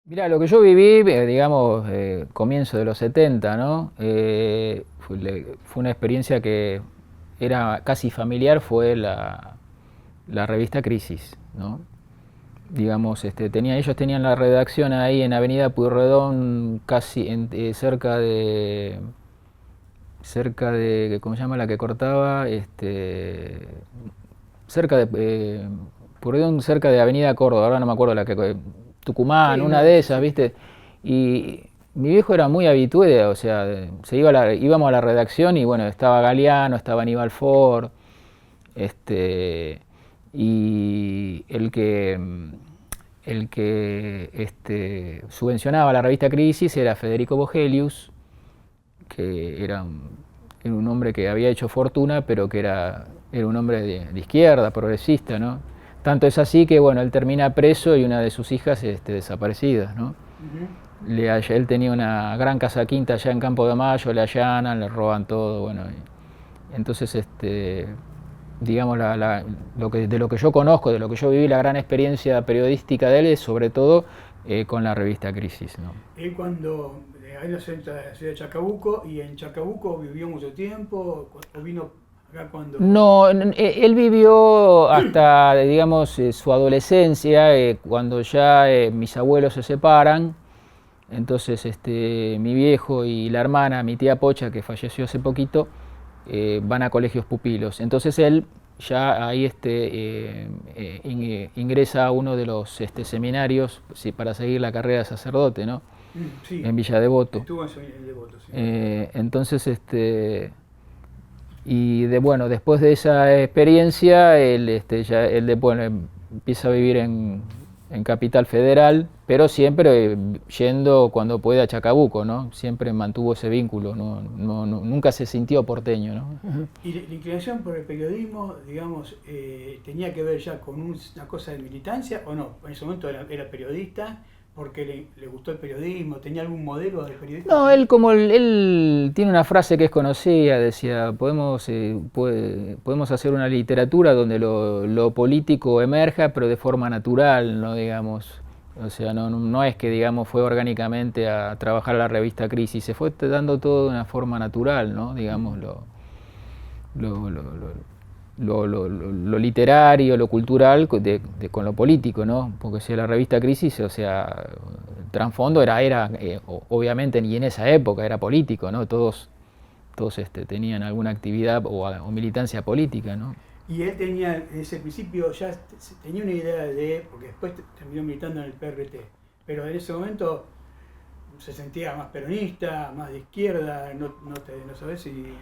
Mirá, lo que yo viví, digamos, comienzo de los 70, ¿no? Fue una experiencia que era casi familiar, fue la revista Crisis, ¿no? Digamos, ellos tenían la redacción ahí en Avenida Pueyrredón, casi cerca de, ¿cómo se llama la que cortaba? Cerca de, Pueyrredón, cerca de Avenida Córdoba, ahora no me acuerdo Tucumán, Sí, una no, de sí, esas, sí. ¿viste? Y mi viejo era muy habitué, o sea, íbamos a la redacción y bueno, estaba Galeano, estaba Aníbal Ford, este, y el que subvencionaba la revista Crisis era Federico Vogelius, que era un hombre que había hecho fortuna, pero que era un hombre de izquierda, progresista, ¿no? Tanto es así que, bueno, él termina preso y una de sus hijas desaparecida, ¿no? Ujú. Él tenía una gran casa quinta allá en Campo de Mayo, le allanan, le roban todo, bueno. Entonces, digamos, de lo que yo conozco, de lo que yo viví, la gran experiencia periodística de él es sobre todo con la revista Crisis, ¿no? Él cuando, ahí nació en la ciudad de Chacabuco, y en Chacabuco vivió mucho tiempo, o vino acá cuando... No, él vivió hasta, digamos, su adolescencia, cuando ya mis abuelos se separan. Entonces, mi viejo y la hermana, mi tía Pocha, que falleció hace poquito, van a colegios pupilos. Entonces él ya ahí ingresa a uno de los seminarios, sí, para seguir la carrera de sacerdote, ¿no? En Sí, Villa Devoto. estuvo en Devoto, sí. Entonces, bueno, después de esa experiencia, bueno, empieza a vivir en Capital Federal, pero siempre yendo cuando puede a Chacabuco, ¿no? Siempre mantuvo ese vínculo, nunca se sintió porteño, ¿no? Y la inclinación por el periodismo, digamos, tenía que ver ya con una cosa de militancia, o no, en ese momento era periodista porque le gustó el periodismo, tenía algún modelo de periodista a No, seguir. él tiene una frase que es conocida, decía, podemos hacer una literatura donde lo político emerja, pero de forma natural, no digamos, o sea, no es que digamos fue orgánicamente a trabajar la revista Crisis, se fue dando todo de una forma natural, ¿no? Digamos, Ujú. lo, lo, lo literario, lo cultural con lo político, ¿no? Porque si la revista Crisis, o sea, el trasfondo obviamente, y en esa época era político, ¿no? Todos tenían alguna actividad o militancia política, ¿no? Y él tenía, en ese principio, ya tenía una idea porque después terminó militando en el PRT, pero en ese momento se sentía más peronista, más de izquierda, no sabés si...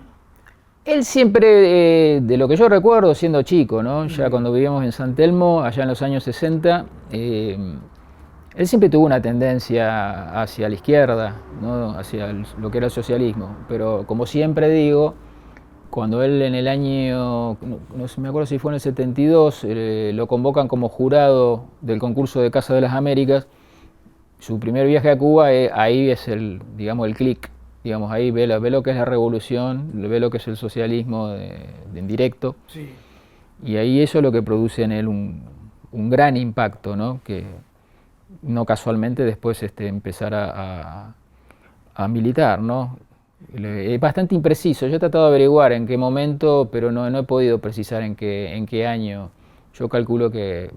Él siempre, de lo que yo recuerdo siendo chico, ¿no? Ya Ujú. cuando vivíamos en San Telmo, allá en los años 60, él siempre tuvo una tendencia hacia la izquierda, ¿no? Hacia lo que era el socialismo. Pero como siempre digo, cuando él en el año, no sé, me acuerdo si fue en el 72, lo convocan como jurado del concurso de Casa de las Américas, su primer viaje a Cuba, ahí es digamos, el clic. Digamos, ahí ve lo que es la revolución, ve lo que es el socialismo en directo, Sí. y ahí eso es lo que produce en él un gran impacto, ¿no? Que no casualmente después empezar a militar, ¿no? Es bastante impreciso, yo he tratado de averiguar en qué momento, pero no he podido precisar en qué año. Yo calculo que,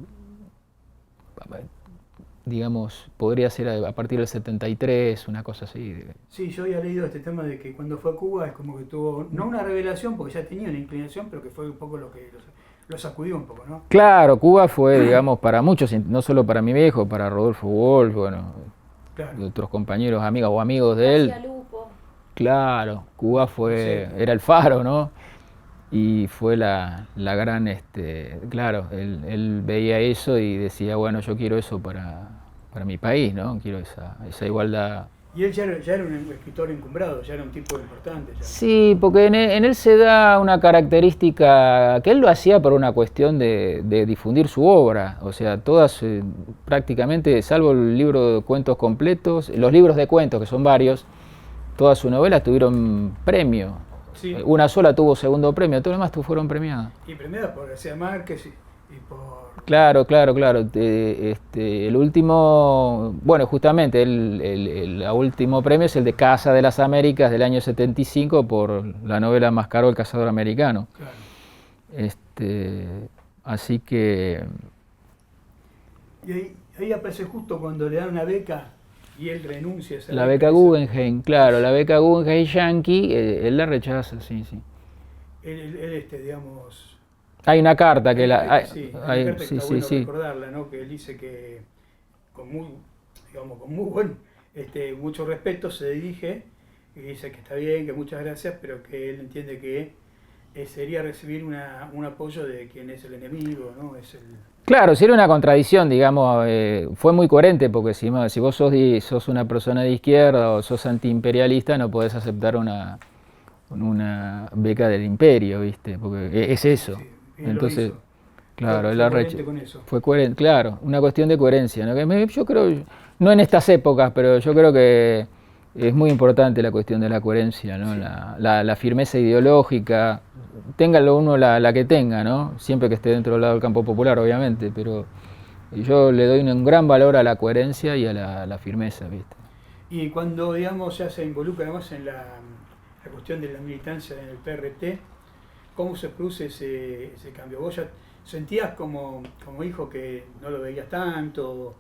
digamos, podría ser a partir del 73, una cosa así. Sí, yo había leído este tema de que cuando fue a Cuba es como que tuvo, no una revelación, porque ya tenía una inclinación, pero que fue un poco lo que lo sacudió un poco, ¿no? Claro, Cuba fue, digamos, para muchos, no solo para mi viejo, para Rodolfo Wolf, bueno, Claro, otros compañeros, amigos o amigos de él. García Lupo. Claro, Cuba Porcel. era el faro, ¿no? Y fue la gran, claro, él veía eso y decía, bueno, yo quiero eso para mi país, ¿no? Quiero esa igualdad. Y él ya era un escritor encumbrado, ya era un tipo importante ya. Sí, porque en él se da una característica que él lo hacía por una cuestión de difundir su obra, o sea, todas, prácticamente, salvo el libro de cuentos completos, los libros de cuentos, que son varios, todas sus novelas tuvieron premio. Sí, Una sola tuvo segundo premio, todas las demás fueron premiadas. y premiada por García Márquez y por... Claro, claro, claro. El último, bueno, justamente el último premio es el de Casa de las Américas del año 75 por la novela Mascaró, el cazador americano. Claro. Este, así que Y ahí aparece justo cuando le dan una beca y él renuncia a esa la beca esa- Guggenheim, claro, la beca Guggenheim Yankee, él la rechaza, sí, sí. digamos, Hay una carta que la, sí, hay una carta que sí, está sí, bueno sí. recordarla, ¿no? Que él dice que con muy, digamos, con muy buen, mucho respeto se dirige y dice que está bien, que muchas gracias, pero que él entiende que sería recibir un apoyo de quien es el enemigo, ¿no? Es el, Claro, sí era una contradicción, digamos, fue muy coherente porque si vos sos una persona de izquierda o sos antiimperialista no podés aceptar una beca del imperio, ¿viste? Porque es sí, eso. sí, y él lo Entonces, hizo. claro, Fue coherente con eso. fue coherente, claro, una cuestión de coherencia, ¿no? Yo creo, no en estas épocas, pero yo creo que es muy importante la cuestión de la coherencia, ¿no? Sí. La firmeza ideológica, téngalo uno la que tenga, ¿no? Siempre que esté dentro del lado del campo popular, obviamente, pero yo le doy un gran valor a la coherencia y a la firmeza, ¿viste? Y cuando, digamos, ya se involucra más en la cuestión de la militancia en el PRT, ¿cómo se produce ese cambio? ¿Vos ya sentías como hijo que no lo veías tanto,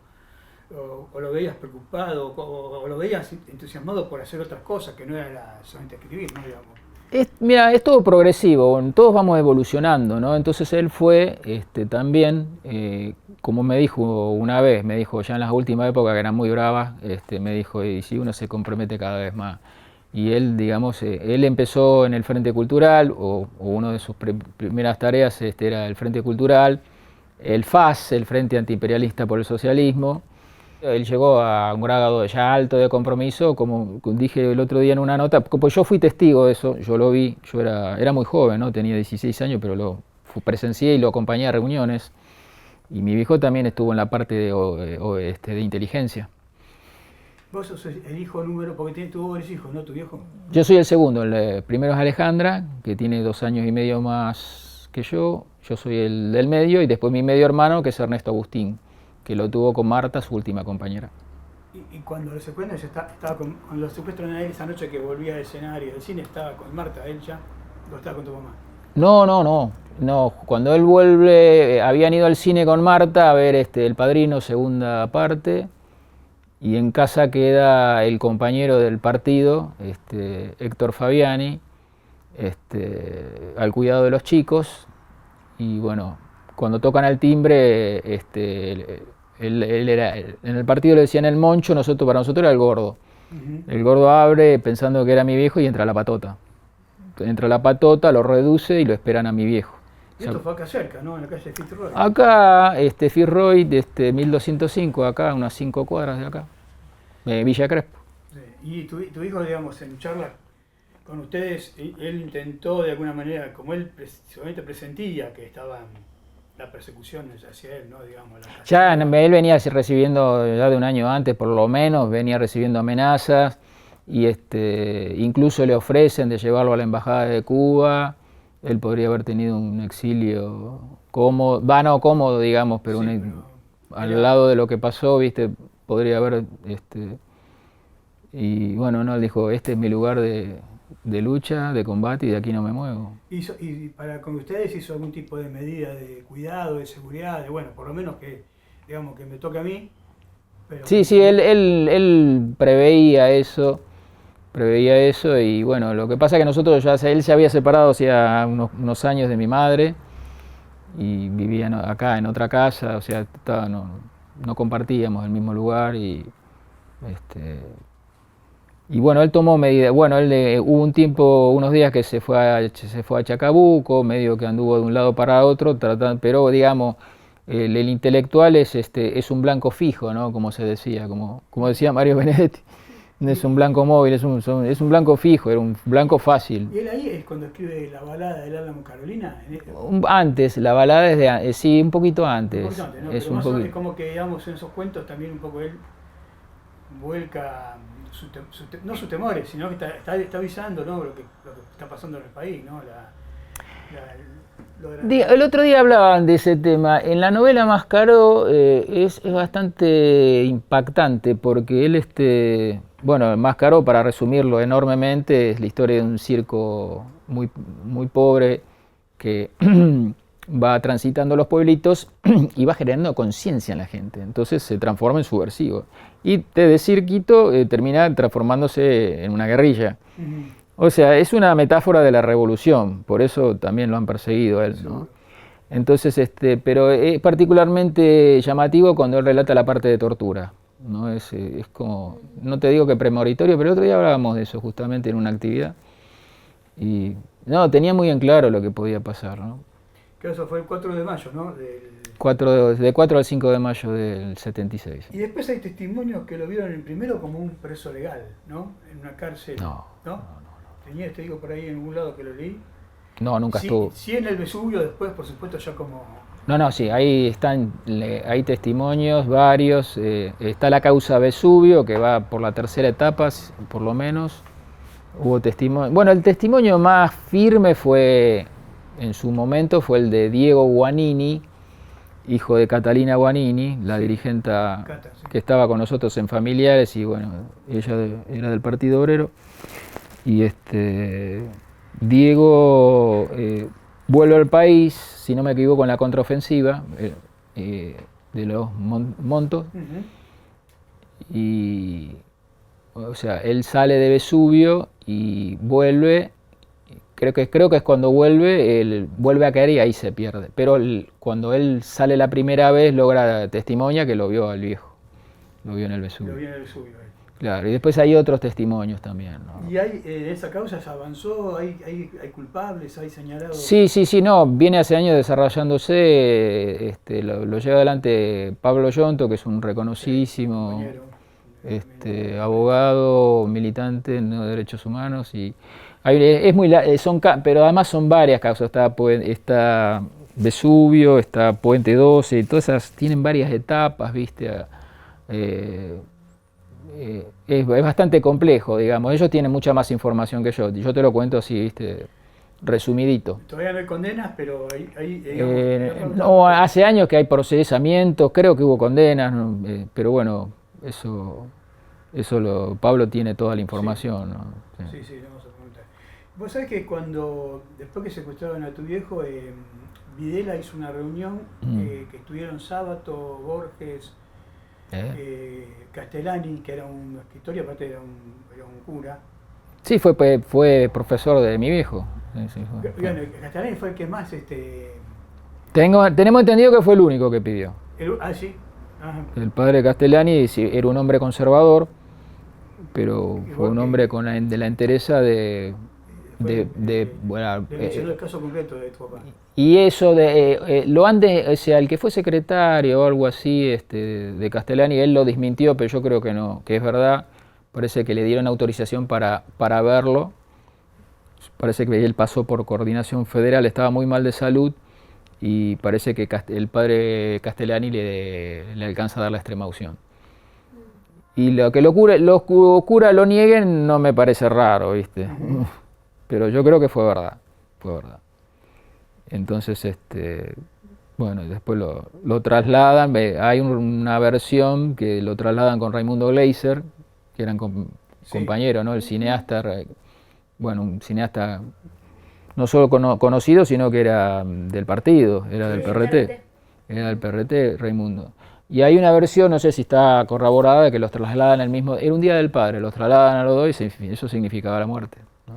o lo veías preocupado, o lo veías entusiasmado por hacer otras cosas, que no era solamente escribir, ¿no? Digamos. Mira, es todo progresivo, todos vamos evolucionando, ¿no? Entonces él fue también, como me dijo una vez, me dijo ya en las últimas épocas que eran muy bravas, me dijo, y si uno se compromete cada vez más. Y él, digamos, él empezó en el Frente Cultural, o una de sus primeras tareas era el Frente Cultural, el FAS, el Frente Antiimperialista por el Socialismo. Él llegó a un grado ya alto de compromiso, como dije el otro día en una nota, pues yo fui testigo de eso, yo lo vi, yo era muy joven, ¿no? Tenía 16 años, pero lo presencié y lo acompañé a reuniones. Y mi viejo también estuvo en la parte de inteligencia. Vos sos el hijo número, porque tuvo varios hijos, ¿no? Tu viejo. Yo soy el segundo, el primero es Alejandra, que tiene 2 años y medio más que yo soy el del medio, y después mi medio hermano, que es Ernesto Agustín, que lo tuvo con Marta, su última compañera. Y cuando lo secuestran, estaba cuando lo secuestran a él esa noche que volvía al escenario del cine, estaba con Marta, él ya, o estaba con tu mamá. No. Cuando él vuelve, habían ido al cine con Marta a ver El Padrino, segunda parte, y en casa queda el compañero del partido, Héctor Fabiani, al cuidado de los chicos, y bueno, cuando tocan al timbre, él era, en el partido le decían el Moncho, para nosotros era el Gordo. Uh-huh. El Gordo abre pensando que era mi viejo y entra la Patota. Entra la Patota, lo reduce y lo esperan a mi viejo. Y esto fue acá cerca, ¿no? En la calle Fitzroy. Acá, Fitzroy, 1205, acá, unas 5 cuadras de acá, Villa Crespo. Sí. Y tu hijo, digamos, en charla con ustedes, él intentó de alguna manera, como él seguramente presentía que estaba la persecución hacia él, ¿no? Digamos, ya él venía recibiendo, ya de un año antes por lo menos, venía recibiendo amenazas, y incluso le ofrecen de llevarlo a la embajada de Cuba. Él podría haber tenido un exilio cómodo, no cómodo, digamos, pero, sí, al lado de lo que pasó, viste, podría haber, y bueno, no, él dijo, este es mi lugar de lucha, de combate, y de aquí no me muevo. ¿Y con ustedes hizo algún tipo de medida de cuidado, de seguridad, de bueno, por lo menos que, digamos, que me toque a mí? Pero sí, él preveía eso, y bueno, lo que pasa es que nosotros él se había separado hacía unos años de mi madre, y vivía acá en otra casa, o sea, no compartíamos el mismo lugar, y bueno, él tomó medidas. Bueno, hubo un tiempo, unos días que se fue a Chacabuco, medio que anduvo de un lado para otro, pero digamos, el intelectual es un blanco fijo, ¿no? Como se decía, como decía Mario Benedetti. No es un blanco móvil, es un blanco fijo, era un blanco fácil. ¿Y él ahí es cuando escribe la balada del Álamo Carolina? Antes, la balada es sí, un poquito antes. Un poquito antes, ¿no? Es Pero un más o menos poquito. es como que, digamos, en esos cuentos también un poco él vuelca no sus temores, sino que está avisando, ¿no? Lo que está pasando en el país, ¿no? El otro día hablaban de ese tema. En la novela Mascaró es bastante impactante porque él, bueno, Mascaró, para resumirlo enormemente, es la historia de un circo muy, muy pobre que va transitando los pueblitos y va generando conciencia en la gente. Entonces se transforma en subversivo. Y de cirquito termina transformándose en una guerrilla. O sea, es una metáfora de la revolución, por eso también lo han perseguido a él, ¿no? Entonces, pero es particularmente llamativo cuando él relata la parte de tortura, ¿no? Es como, no te digo que premonitorio, pero el otro día hablábamos de eso justamente en una actividad. Y no, tenía muy en claro lo que podía pasar, ¿no? Que eso fue el 4 de mayo, ¿no? De 4 al 5 de mayo del 76. Y después hay testimonios que lo vieron en primero como un preso legal, ¿no? En una cárcel, ¿no? Tenía, te digo, por ahí en algún lado que lo leí. No, nunca estuvo. Sí, en el Vesubio, después, por supuesto, ya como... No, sí, ahí están, hay testimonios varios. Está la causa Vesubio, que va por la tercera etapa, por lo menos. Hubo testimonio. Bueno, el testimonio más firme fue, en su momento, fue el de Diego Guanini, hijo de Catalina Guanini, la dirigente que estaba con nosotros en Familiares, y bueno, ella era del Partido Obrero. Y Diego vuelve al país, si no me equivoco, en la contraofensiva de los Montos. Y, o sea, él sale de Vesubio y vuelve, creo que es cuando vuelve, él vuelve a caer y ahí se pierde. Pero cuando él sale la primera vez, logra testimonia que lo vio al viejo, lo vio en el Vesubio. Lo vio en el Vesubio. Claro, y después hay otros testimonios también, ¿no? ¿Y esa causa se avanzó? ¿Hay culpables? ¿Hay señalados? Sí, no, viene hace años desarrollándose, lo lleva adelante Pablo Yonto, que es un reconocidísimo abogado, militante en derechos humanos, y pero además son varias causas, está Vesubio, está Puente 12, y todas esas tienen varias etapas, ¿viste? Es bastante complejo, digamos. Ellos tienen mucha más información que yo. Yo te lo cuento así, ¿viste? Resumidito. Todavía no hay condenas, pero no, hace años que hay procesamientos, creo que hubo condenas, pero bueno, eso Pablo tiene toda la información, ¿no? Sí, vamos a preguntar. Vos sabés que después que secuestraron a tu viejo, Videla hizo una reunión que estuvieron Sábato, Borges, Castellani, que era un escritor y aparte era un cura. Sí, fue profesor de mi viejo. Sí, bueno, Castellani fue el que más... Tenemos entendido que fue el único que pidió. Sí. Ajá. El padre Castellani era un hombre conservador, pero fue un hombre de la entereza de mencionó el caso concreto de tu papá. Y eso o sea, el que fue secretario o algo así de Castellani, él lo desmintió, pero yo creo que no, que es verdad. Parece que le dieron autorización para verlo. Parece que él pasó por coordinación federal, estaba muy mal de salud y parece que el padre Castellani le alcanza a dar la extrema unción. Y lo que los curas lo nieguen no me parece raro, ¿viste? Pero yo creo que fue verdad. Entonces, bueno, después lo trasladan, hay una versión que lo trasladan con Raimundo Gleiser, que eran compañeros, ¿no? El cineasta, bueno, un cineasta no solo conocido, sino que era del partido, era del PRT. Era del PRT, Raimundo. Y hay una versión, no sé si está corroborada, de que los trasladan el mismo... Era un día del padre, los trasladan a los dos y eso significaba la muerte, ¿no?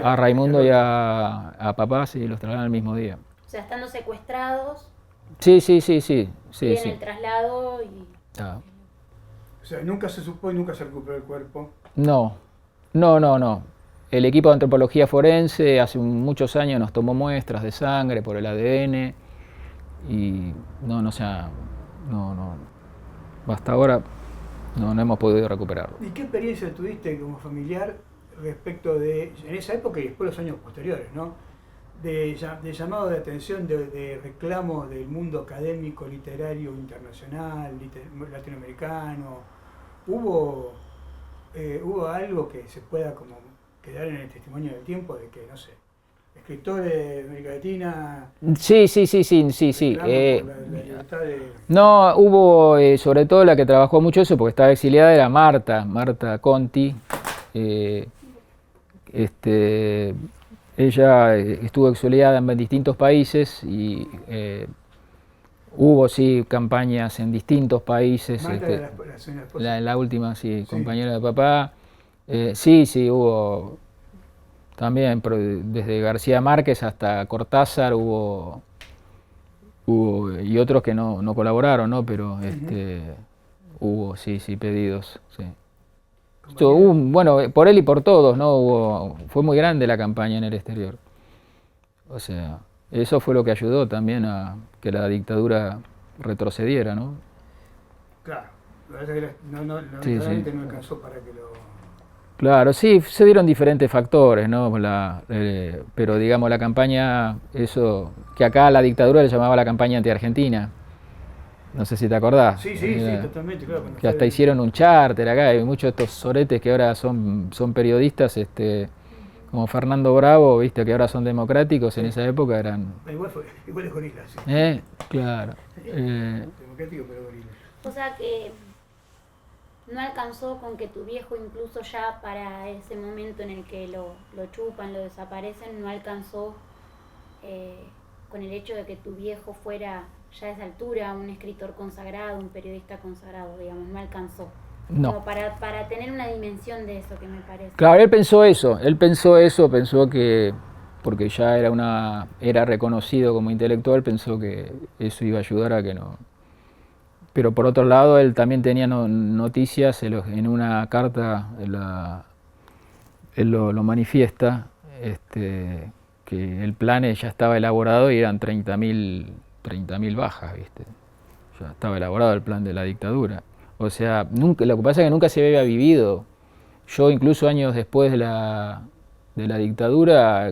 A Raimundo y a papá, sí, los trasladan el mismo día. O sea, estando secuestrados. Sí. Tienen el traslado y... O sea, nunca se supo y nunca se recuperó el cuerpo. No. El equipo de antropología forense hace muchos años nos tomó muestras de sangre por el ADN y no. Hasta ahora no hemos podido recuperarlo. ¿Y qué experiencia tuviste como familiar respecto en esa época y después los años posteriores, ¿no? De llamado de atención, de reclamos del mundo académico, literario, internacional, latinoamericano? ¿Hubo algo que se pueda como quedar en el testimonio del tiempo de que, no sé, escritores de América Latina. Sí. La libertad de... No, hubo, sobre todo la que trabajó mucho eso, porque estaba exiliada, era Marta Conti. Ella estuvo exiliada en distintos países y hubo, sí, campañas en distintos países. Marta era la señora esposa. La última, sí, Sí. compañera de papá. Sí, hubo también, desde García Márquez hasta Cortázar hubo y otros que no colaboraron, ¿no? Pero hubo, sí, pedidos, sí. Bueno, por él y por todos, ¿no? Fue muy grande la campaña en el exterior. O sea, eso fue lo que ayudó también a que la dictadura retrocediera, ¿no? Claro, la verdad es que no alcanzó para que lo... Claro, sí, se dieron diferentes factores, ¿no? Pero digamos la campaña, eso, que acá la dictadura le llamaba la campaña anti-argentina. No sé si te acordás. Sí, totalmente, claro. Que hasta hicieron un charter acá, y muchos de estos soretes que ahora son periodistas, como Fernando Bravo, viste, que ahora son democráticos, en esa época eran... Igual es gorila, sí. Claro. Democrático, pero gorila. O sea que no alcanzó con que tu viejo, incluso ya para ese momento en el que lo chupan, lo desaparecen, no alcanzó con el hecho de que tu viejo fuera ya a esa altura un escritor consagrado, un periodista consagrado, digamos, no alcanzó. No. Como para tener una dimensión de eso, que me parece. Claro, él pensó que, porque ya era reconocido como intelectual, pensó que eso iba a ayudar a que no. Pero por otro lado, él también tenía noticias en una carta, él lo manifiesta, que el plan ya estaba elaborado y eran 30.000 bajas, ¿viste? Ya estaba elaborado el plan de la dictadura. O sea, lo que pasa es que nunca se había vivido. Yo incluso años después de la dictadura,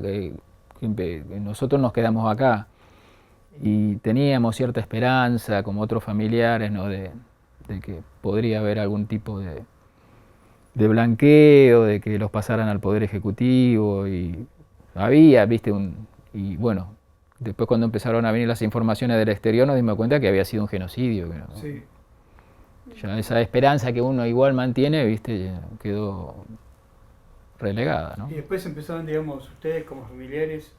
nosotros nos quedamos acá y teníamos cierta esperanza, como otros familiares, ¿no? de que podría haber algún tipo de blanqueo, de que los pasaran al Poder Ejecutivo, y había, viste, y bueno, después cuando empezaron a venir las informaciones del exterior nos dimos cuenta que había sido un genocidio. ¿No? Sí. Ya esa esperanza que uno igual mantiene, viste, quedó relegada, ¿no? Y después empezaron, digamos, ustedes como familiares,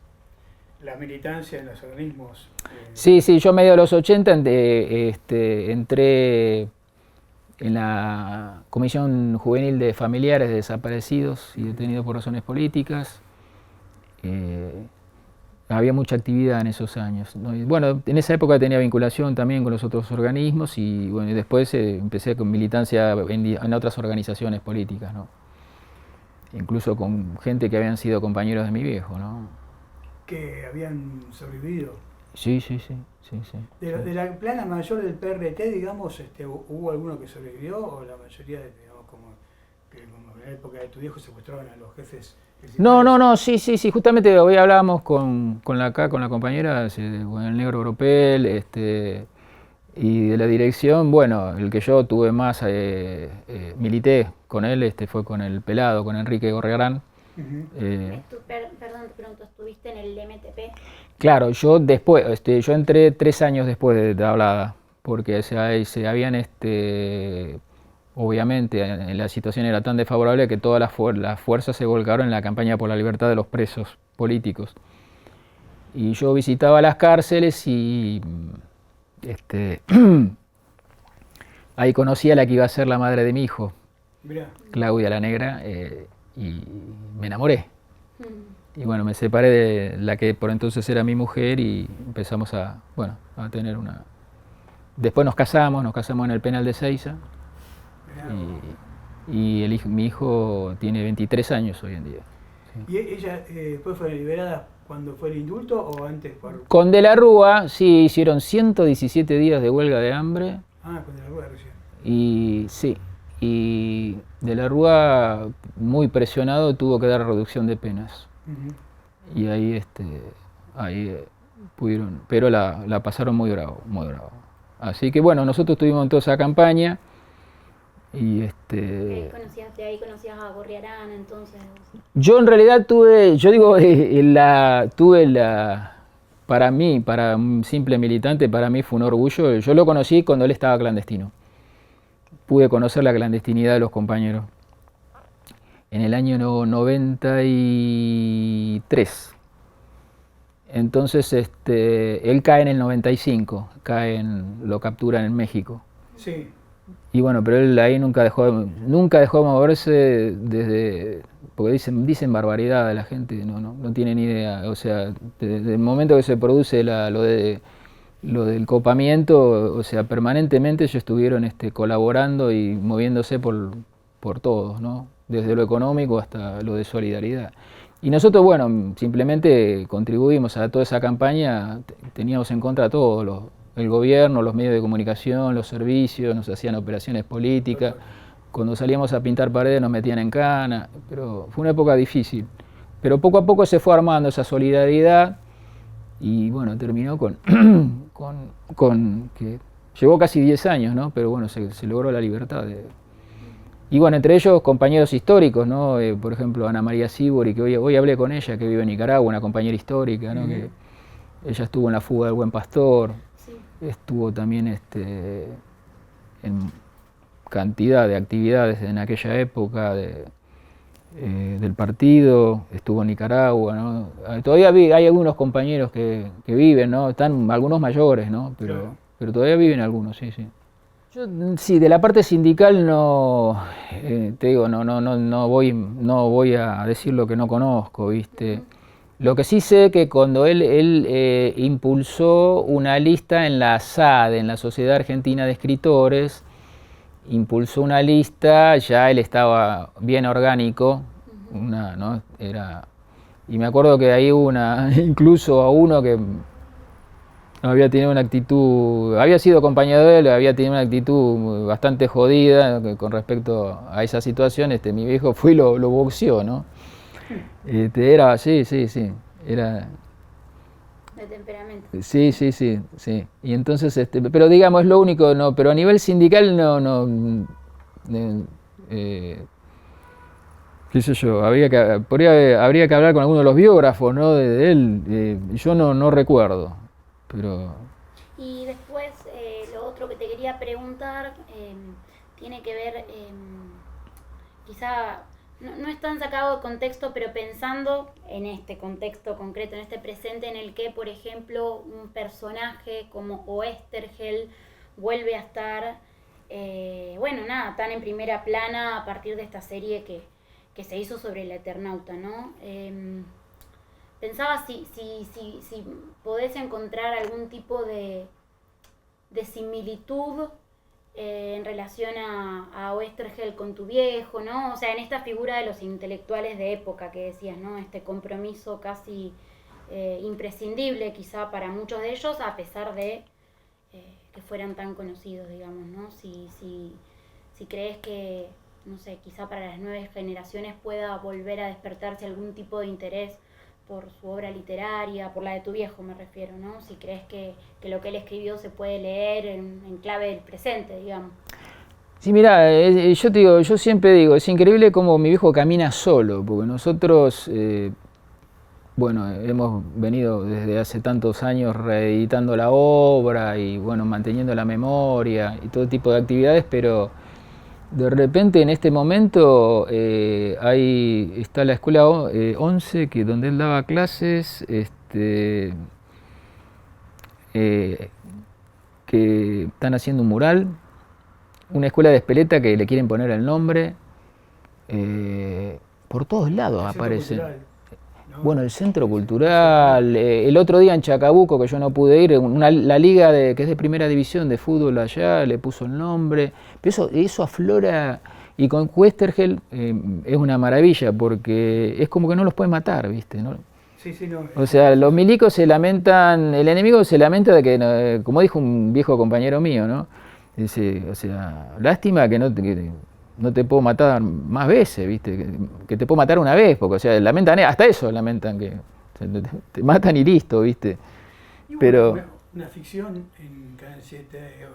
la militancia en los organismos. Sí, yo medio de los 80 entré en la Comisión Juvenil de Familiares de Desaparecidos y Detenidos por Razones Políticas. Había mucha actividad en esos años, ¿no? Y bueno, en esa época tenía vinculación también con los otros organismos y bueno, y después empecé con militancia en otras organizaciones políticas, ¿no? Incluso con gente que habían sido compañeros de mi viejo, ¿no? Que habían sobrevivido. Sí. De la plana mayor del PRT, digamos, ¿hubo alguno que sobrevivió o la mayoría, digamos, como en la época de tu viejo secuestraban a los jefes? No, sí, justamente hoy hablábamos con la compañera, con el negro Oropel, y de la dirección, bueno, el que yo tuve más, milité con él, fue con el pelado, con Enrique Gorrearán. Perdón, te pregunto, ¿estuviste en el MTP? Claro, yo después, yo entré 3 años después de Tablada, porque se habían, obviamente, la situación era tan desfavorable que todas las fuerzas se volcaron en la campaña por la libertad de los presos políticos. Y yo visitaba las cárceles y ahí conocí a la que iba a ser la madre de mi hijo, Mirá. Claudia la Negra, y me enamoré. Y bueno, me separé de la que por entonces era mi mujer y empezamos a tener una... Después nos casamos en el penal de Seiza. Y mi hijo tiene 23 años hoy en día. Sí. ¿Y ella después fue liberada cuando fue el indulto o antes? Con De la Rúa, sí, hicieron 117 días de huelga de hambre. Ah, con De la Rúa recién. Y De la Rúa, muy presionado, tuvo que dar reducción de penas. Y ahí, pudieron, pero la pasaron muy bravo. Así que bueno, nosotros estuvimos en toda esa campaña. Y ahí conocías a Gorriarán, entonces. yo en realidad para mí, para un simple militante, para mí fue un orgullo. Yo lo conocí cuando él estaba clandestino. Pude conocer la clandestinidad de los compañeros. En el año 93. Entonces él cae en el 95, lo capturan en México. Sí. Y bueno, pero él ahí nunca dejó de moverse porque dicen barbaridad de la gente, no tiene ni idea. O sea, desde el momento que se produce lo del copamiento, o sea, permanentemente ellos estuvieron colaborando y moviéndose por todos, ¿no? Desde lo económico hasta lo de solidaridad. Y nosotros, bueno, simplemente contribuimos a toda esa campaña, teníamos en contra todo, el gobierno, los medios de comunicación, los servicios, nos hacían operaciones políticas, cuando salíamos a pintar paredes nos metían en cana, pero fue una época difícil. Pero poco a poco se fue armando esa solidaridad y bueno, terminó con que llevó casi 10 años, ¿no? Pero bueno, se logró la libertad. Y bueno, entre ellos compañeros históricos, ¿no? Por ejemplo, Ana María Sibori, que hoy hablé con ella, que vive en Nicaragua, una compañera histórica, ¿no? Que ella estuvo en la fuga del Buen Pastor, sí. Estuvo también en cantidad de actividades en aquella época del partido, estuvo en Nicaragua, ¿no? Todavía hay algunos compañeros que viven, ¿no? Están algunos mayores, ¿no? Pero todavía viven algunos, sí, sí. Yo, sí, de la parte sindical te digo, no voy a decir lo que no conozco, ¿viste? Lo que sí sé que cuando él impulsó una lista en la SAD, en la Sociedad Argentina de Escritores, impulsó una lista, ya él estaba bien orgánico, ¿no? Y me acuerdo que hay incluso a uno que había tenido una actitud, había sido compañero de él, había tenido una actitud bastante jodida con respecto a esa situación. Mi viejo fue y lo boxeó, ¿no? Sí, era... De temperamento. Sí. Y entonces, pero digamos, es lo único, no, pero a nivel sindical qué sé yo, habría que hablar con alguno de los biógrafos, ¿no? de él, yo no recuerdo. Pero... Y después lo otro que te quería preguntar tiene que ver, quizá no es tan sacado de contexto, pero pensando en este contexto concreto, en este presente en el que, por ejemplo, un personaje como Oesterheld vuelve a estar, tan en primera plana a partir de esta serie que se hizo sobre el Eternauta, ¿no? Pensaba si podés encontrar algún tipo de similitud en relación a Oesterheld con tu viejo, ¿no? O sea, en esta figura de los intelectuales de época que decías, ¿no? Este compromiso casi imprescindible quizá para muchos de ellos, a pesar de que fueran tan conocidos, digamos, ¿no? Si crees que, no sé, quizá para las nuevas generaciones pueda volver a despertarse algún tipo de interés por su obra literaria, por la de tu viejo me refiero, ¿no? Si crees que lo que él escribió se puede leer en clave del presente, digamos. Sí, mira, yo siempre digo, es increíble cómo mi viejo camina solo, porque nosotros, hemos venido desde hace tantos años reeditando la obra y, manteniendo la memoria y todo tipo de actividades, pero de repente en este momento está la escuela 11, donde él daba clases, que están haciendo un mural, una escuela de Espeleta que le quieren poner el nombre, por todos lados aparecen. Bueno, el Centro Cultural, el otro día en Chacabuco, que yo no pude ir, la liga que es de primera división de fútbol allá, le puso el nombre, pero eso aflora, y con Oesterheld es una maravilla, porque es como que no los puede matar, ¿viste? ¿No? Sí, no. O sea, los milicos se lamentan, el enemigo se lamenta de que, como dijo un viejo compañero mío, ¿no? Dice, o sea, lástima que no te puedo matar más veces, ¿viste? Que te puedo matar una vez, porque, o sea, lamentan, hasta eso lamentan, que te matan y listo, ¿viste? Y pero una ficción en Canal 7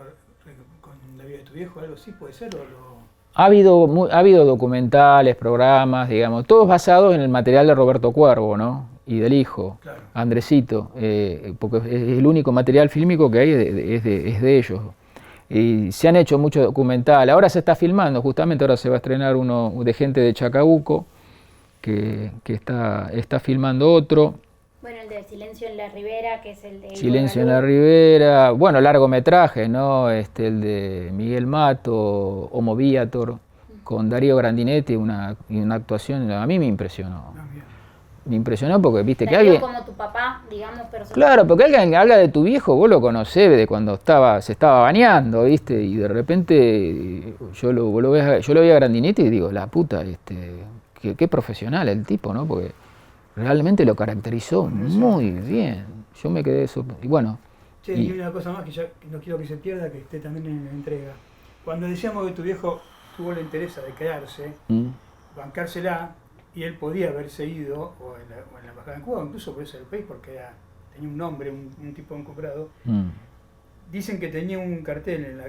con la vida de tu viejo, algo así, ¿puede ser o no? Ha habido documentales, programas, digamos, todos basados en el material de Roberto Cuervo, ¿no? Y del hijo, Claro. Andresito, porque es el único material fílmico que hay, es de ellos. Y se han hecho muchos documentales. Ahora se está filmando, justamente ahora se va a estrenar uno de gente de Chacabuco, que está filmando otro. Bueno, el de Silencio en la Ribera, que es el de... Silencio en la Ribera, bueno, largometrajes, ¿no? El de Miguel Mato, Homo Viator, con Darío Grandinetti, una actuación, a mí me impresionó. Ah, bien. Me impresionó porque, viste, que Darío alguien... como tu papá, digamos, personal. Claro, porque alguien habla de tu viejo, vos lo conocés de cuando se estaba bañando, ¿viste? Y de repente yo lo vi a Grandinetti y digo, la puta, qué profesional el tipo, ¿no? Porque realmente lo caracterizó muy bien. Yo me quedé eso. Y bueno. Che, y una cosa más que ya no quiero que se pierda, que esté también en la entrega. Cuando decíamos que tu viejo tuvo la interés de quedarse, bancársela, y él podía haberse ido, o en la embajada en Cuba, incluso por eso del país, porque tenía un nombre, un tipo encumbrado. Dicen que tenía un cartel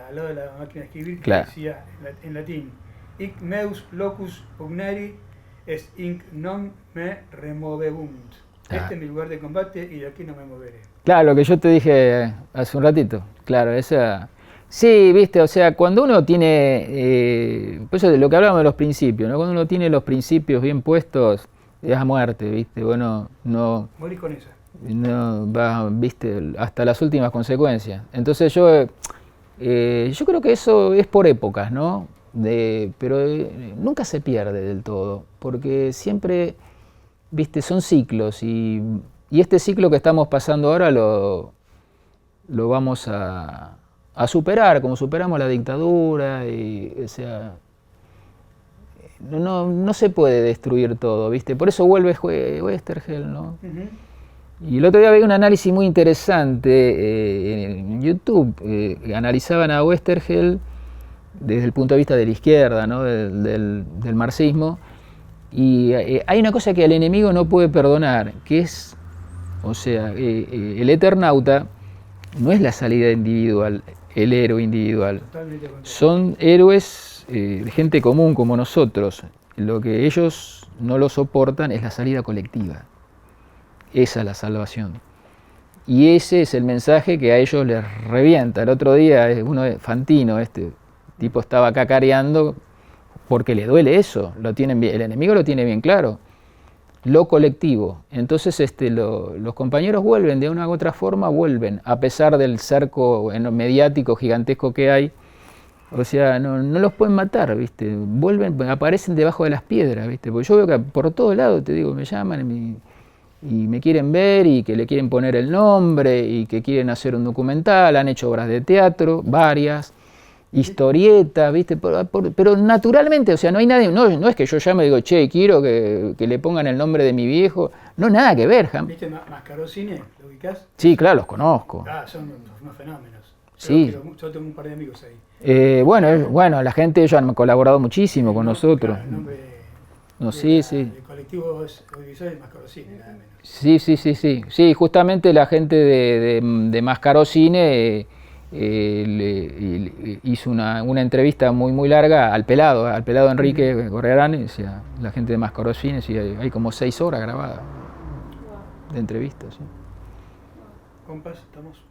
al lado de la máquina de escribir que decía en latín: Hic meus locus pugnari est inc non me removebunt. Este es mi lugar de combate y de aquí no me moveré. Claro, lo que yo te dije hace un ratito. Claro, esa... Sí, viste, o sea, cuando uno tiene, pues eso de lo que hablábamos de los principios, ¿no? Cuando uno tiene los principios bien puestos, es a muerte, viste, bueno, no... Morí con esa. No va, viste, hasta las últimas consecuencias. Entonces yo creo que eso es por épocas, ¿no? Pero nunca se pierde del todo, porque siempre, viste, son ciclos y este ciclo que estamos pasando ahora lo vamos a superar, como superamos la dictadura, y, o sea, no se puede destruir todo, ¿viste? Por eso vuelve Oesterheld, ¿no? Y el otro día veía un análisis muy interesante en YouTube, analizaban a Oesterheld desde el punto de vista de la izquierda, ¿no? del marxismo, y hay una cosa que el enemigo no puede perdonar, que es, o sea, el Eternauta no es la salida individual, el héroe individual. Son héroes, gente común como nosotros. Lo que ellos no lo soportan es la salida colectiva. Esa es la salvación. Y ese es el mensaje que a ellos les revienta. El otro día, uno de Fantino, este tipo estaba cacareando porque le duele eso. El enemigo lo tiene bien claro. Lo colectivo. Entonces los compañeros vuelven, de una u otra forma vuelven, a pesar del cerco mediático gigantesco que hay. O sea, no los pueden matar, ¿viste? Vuelven, aparecen debajo de las piedras, ¿viste? Porque yo veo que por todos lados, te digo, me llaman y me quieren ver y que le quieren poner el nombre y que quieren hacer un documental, han hecho obras de teatro, varias, historietas, ¿viste? Pero naturalmente, o sea, no hay nadie, no es que yo llame y digo, che, quiero que le pongan el nombre de mi viejo, no, nada que ver. ¿Viste Mascarocine? ¿Lo ubicás? Sí, claro, los conozco. Son unos fenómenos. Sí. Yo tengo un par de amigos ahí. Bueno, la gente, ellos han colaborado muchísimo con nosotros. Claro, el nombre sí. El colectivo audiovisual es Mascarocine, nada menos. Sí, justamente la gente de Mascarocine le hizo una entrevista muy larga al pelado Enrique Gorriarán, o sea, la gente de Mascarocine, sí, hay como 6 horas grabadas de entrevistas. Sí. Compas, estamos